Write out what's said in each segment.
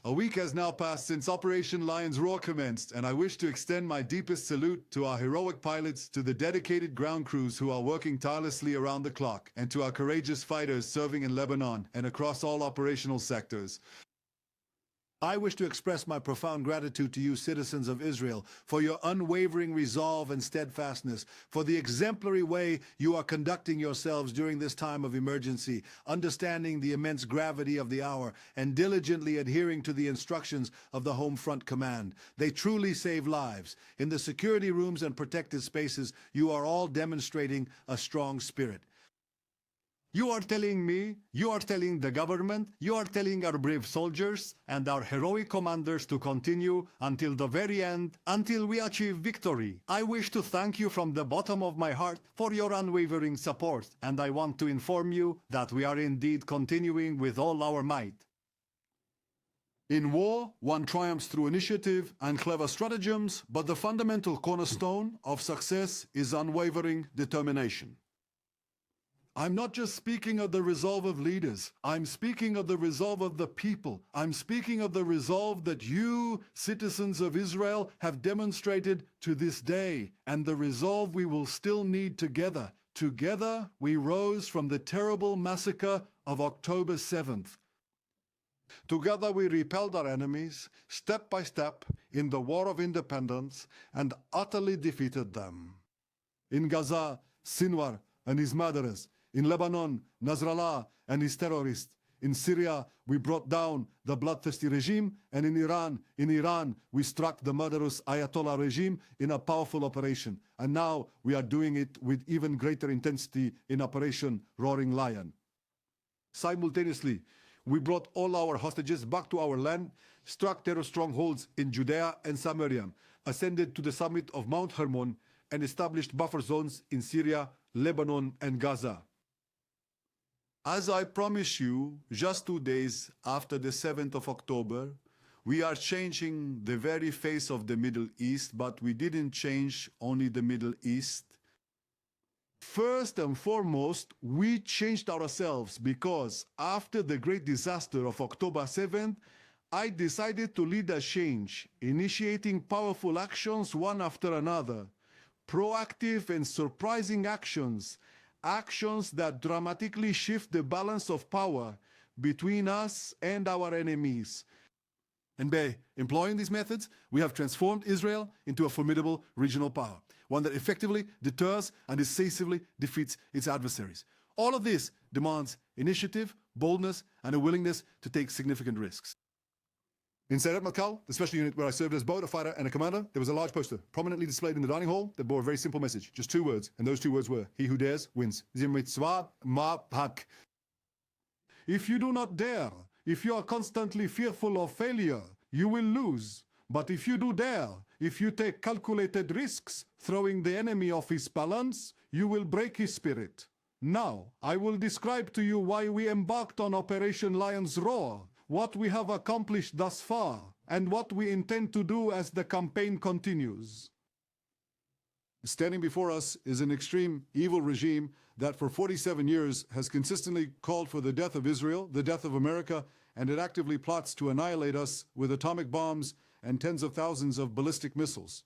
A week has now passed since Operation Lion's Roar commenced, and I wish to extend my deepest salute to our heroic pilots, to the dedicated ground crews who are working tirelessly around the clock, and to our courageous fighters serving in Lebanon and across all operational sectors. I wish to express my profound gratitude to you, citizens of Israel, for your unwavering resolve and steadfastness, for the exemplary way you are conducting yourselves during this time of emergency, understanding the immense gravity of the hour, and diligently adhering to the instructions of the Home Front Command. They truly save lives. In the security rooms and protected spaces, you are all demonstrating a strong spirit. You are telling me, you are telling the government, you are telling our brave soldiers and our heroic commanders to continue until the very end, until we achieve victory. I wish to thank you from the bottom of my heart for your unwavering support, and I want to inform you that we are indeed continuing with all our might. In war, one triumphs through initiative and clever stratagems, but the fundamental cornerstone of success is unwavering determination. I'm not just speaking of the resolve of leaders. I'm speaking of the resolve of the people. I'm speaking of the resolve that you, citizens of Israel, have demonstrated to this day, and the resolve we will still need together. Together, we rose from the terrible massacre of October 7th. Together, we repelled our enemies, step by step, in the war of independence, and utterly defeated them. In Gaza, Sinwar and his murderers. In Lebanon, Nasrallah and his terrorists. In Syria, we brought down the bloodthirsty regime, and in Iran, we struck the murderous Ayatollah regime in a powerful operation. And now we are doing it with even greater intensity in Operation Roaring Lion. Simultaneously, we brought all our hostages back to our land, struck terror strongholds in Judea and Samaria, ascended to the summit of Mount Hermon, and established buffer zones in Syria, Lebanon, and Gaza. As I promise you, just 2 days after the 7th of October, we are changing the very face of the Middle East, but we didn't change only the Middle East. First and foremost, we changed ourselves because after the great disaster of October 7th, I decided to lead a change, initiating powerful actions one after another, proactive and surprising actions, actions that dramatically shift the balance of power between us and our enemies. And by employing these methods, we have transformed Israel into a formidable regional power, one that effectively deters and decisively defeats its adversaries. All of this demands initiative, boldness, and a willingness to take significant risks. In Seyrat Matkal, the special unit where I served as both a fighter and a commander, there was a large poster prominently displayed in the dining hall that bore a very simple message, just 2 words, and those 2 words were, "He who dares wins." If you do not dare, if you are constantly fearful of failure, you will lose. But if you do dare, if you take calculated risks, throwing the enemy off his balance, you will break his spirit. Now, I will describe to you why we embarked on Operation Lion's Roar, what we have accomplished thus far, and what we intend to do as the campaign continues. Standing before us is an extreme, evil regime that for 47 years has consistently called for the death of Israel, the death of America, and it actively plots to annihilate us with atomic bombs and tens of thousands of ballistic missiles.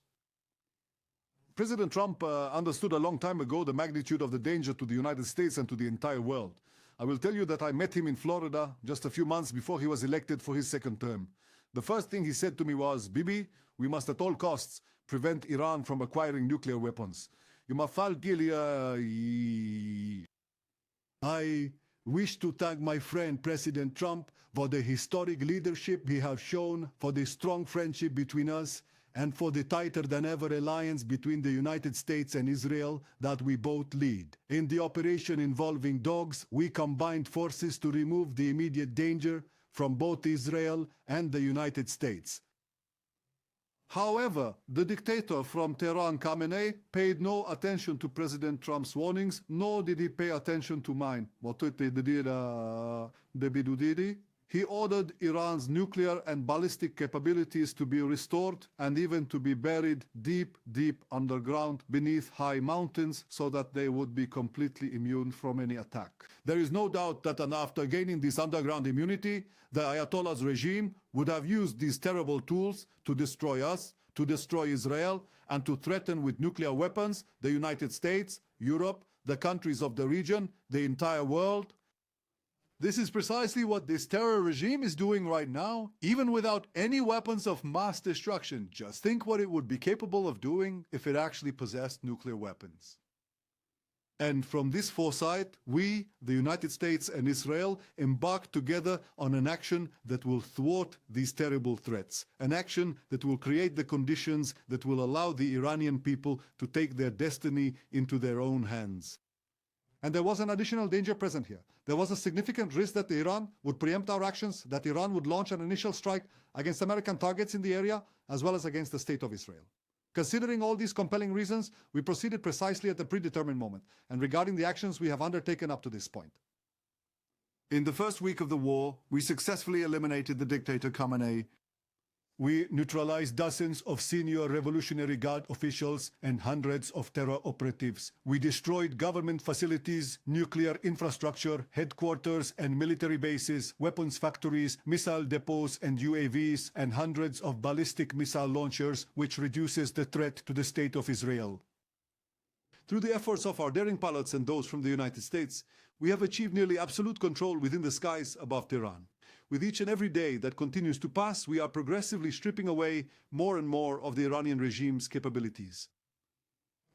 President Trump understood a long time ago the magnitude of the danger to the United States and to the entire world. I will tell you that I met him in Florida just a few months before he was elected for his 2nd term. The first thing he said to me was, "Bibi, we must at all costs prevent Iran from acquiring nuclear weapons." I wish to thank my friend President Trump for the historic leadership he has shown, for the strong friendship between us, and for the tighter-than-ever alliance between the United States and Israel that we both lead. In the operation involving dogs, we combined forces to remove the immediate danger from both Israel and the United States. However, the dictator from Tehran, Khamenei, paid no attention to President Trump's warnings, nor did he pay attention to mine. He ordered Iran's nuclear and ballistic capabilities to be restored and even to be buried deep, deep underground beneath high mountains so that they would be completely immune from any attack. There is no doubt that after gaining this underground immunity, the Ayatollah's regime would have used these terrible tools to destroy us, to destroy Israel, and to threaten with nuclear weapons the United States, Europe, the countries of the region, the entire world. This is precisely what this terror regime is doing right now, even without any weapons of mass destruction. Just think what it would be capable of doing if it actually possessed nuclear weapons. And from this foresight, we, the United States and Israel, embarked together on an action that will thwart these terrible threats, an action that will create the conditions that will allow the Iranian people to take their destiny into their own hands. And there was an additional danger present here. There was a significant risk that Iran would preempt our actions, that Iran would launch an initial strike against American targets in the area, as well as against the state of Israel. Considering all these compelling reasons, we proceeded precisely at the predetermined moment, and regarding the actions we have undertaken up to this point. In the first week of the war, we successfully eliminated the dictator Khamenei. We neutralized dozens of senior Revolutionary Guard officials and hundreds of terror operatives. We destroyed government facilities, nuclear infrastructure, headquarters and military bases, weapons factories, missile depots and UAVs, and hundreds of ballistic missile launchers, which reduces the threat to the state of Israel. Through the efforts of our daring pilots and those from the United States, we have achieved nearly absolute control within the skies above Tehran. With each and every day that continues to pass, we are progressively stripping away more and more of the Iranian regime's capabilities.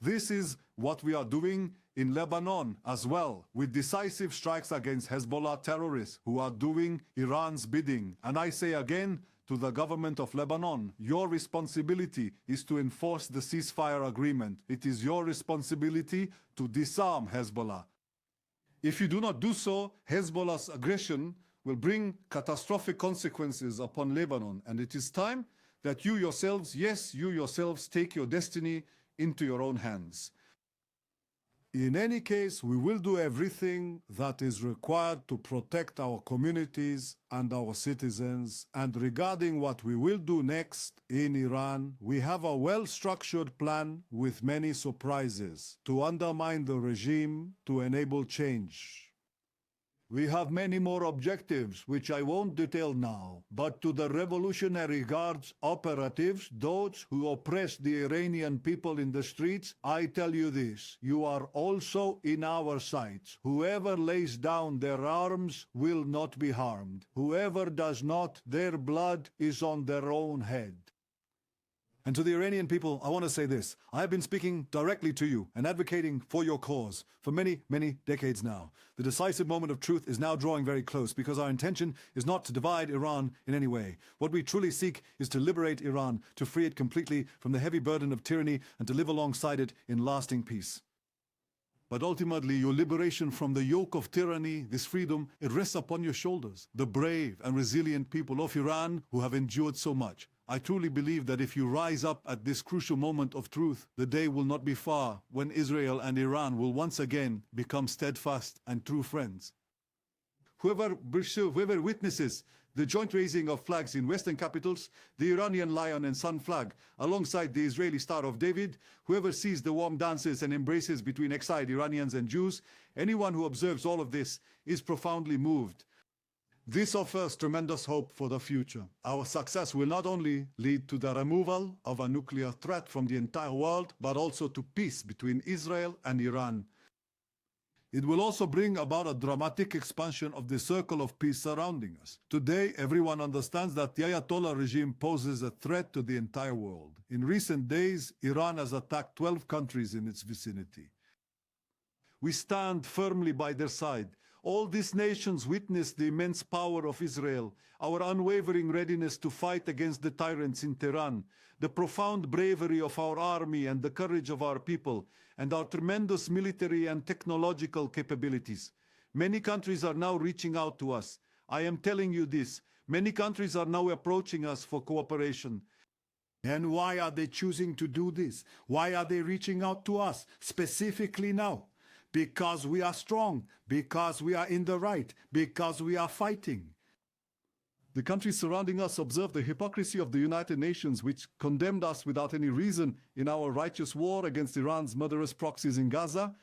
This is what we are doing in Lebanon as well, with decisive strikes against Hezbollah terrorists who are doing Iran's bidding. And I say again to the government of Lebanon, your responsibility is to enforce the ceasefire agreement. It is your responsibility to disarm Hezbollah. If you do not do so, Hezbollah's aggression will bring catastrophic consequences upon Lebanon, and it is time that you yourselves, yes, you yourselves, take your destiny into your own hands. In any case, we will do everything that is required to protect our communities and our citizens. And regarding what we will do next in Iran, we have a well-structured plan with many surprises to undermine the regime, to enable change. We have many more objectives, which I won't detail now, but to the Revolutionary Guard's operatives, those who oppress the Iranian people in the streets, I tell you this, you are also in our sights. Whoever lays down their arms will not be harmed. Whoever does not, their blood is on their own head. And to the Iranian people, I want to say this. I have been speaking directly to you and advocating for your cause for many, many decades now. The decisive moment of truth is now drawing very close because our intention is not to divide Iran in any way. What we truly seek is to liberate Iran, to free it completely from the heavy burden of tyranny and to live alongside it in lasting peace. But ultimately, your liberation from the yoke of tyranny, this freedom, it rests upon your shoulders. The brave and resilient people of Iran who have endured so much. I truly believe that if you rise up at this crucial moment of truth, the day will not be far when Israel and Iran will once again become steadfast and true friends. Whoever witnesses the joint raising of flags in Western capitals, the Iranian lion and sun flag, alongside the Israeli Star of David, whoever sees the warm dances and embraces between exiled Iranians and Jews, anyone who observes all of this is profoundly moved. This offers tremendous hope for the future. Our success will not only lead to the removal of a nuclear threat from the entire world, but also to peace between Israel and Iran. It will also bring about a dramatic expansion of the circle of peace surrounding us. Today, everyone understands that the Ayatollah regime poses a threat to the entire world. In recent days, Iran has attacked 12 countries in its vicinity. We stand firmly by their side. All these nations witness the immense power of Israel, our unwavering readiness to fight against the tyrants in Tehran, the profound bravery of our army and the courage of our people, and our tremendous military and technological capabilities. Many countries are now reaching out to us. I am telling you this. Many countries are now approaching us for cooperation. And why are they choosing to do this? Why are they reaching out to us, specifically now? Because we are strong, because we are in the right, because we are fighting. The countries surrounding us observe the hypocrisy of the United Nations, which condemned us without any reason in our righteous war against Iran's murderous proxies in Gaza.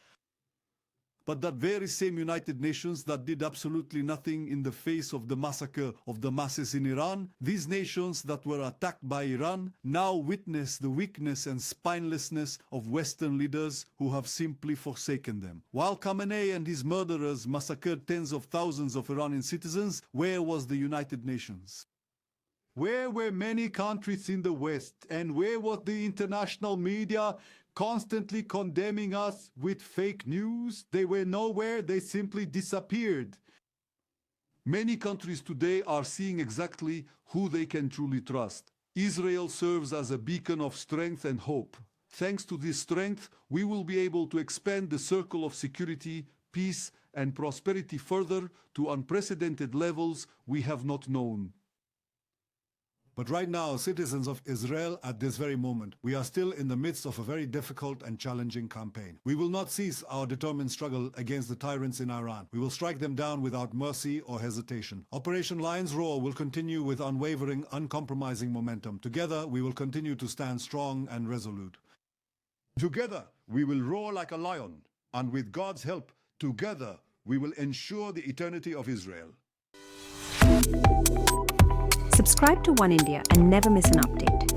But that very same United Nations that did absolutely nothing in the face of the massacre of the masses in Iran, these nations that were attacked by Iran, now witness the weakness and spinelessness of Western leaders who have simply forsaken them. While Khamenei and his murderers massacred tens of thousands of Iranian citizens, where was the United Nations? Where were many countries in the West, and where was the international media constantly condemning us with fake news? They were nowhere, they simply disappeared. Many countries today are seeing exactly who they can truly trust. Israel serves as a beacon of strength and hope. Thanks to this strength, we will be able to expand the circle of security, peace, and prosperity further to unprecedented levels we have not known. But right now, citizens of Israel, at this very moment, we are still in the midst of a very difficult and challenging campaign. We will not cease our determined struggle against the tyrants in Iran. We will strike them down without mercy or hesitation. Operation Lion's Roar will continue with unwavering, uncompromising momentum. Together, we will continue to stand strong and resolute. Together, we will roar like a lion, and with God's help, together, we will ensure the eternity of Israel. Subscribe to One India and never miss an update.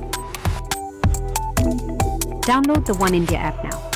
Download the One India app now.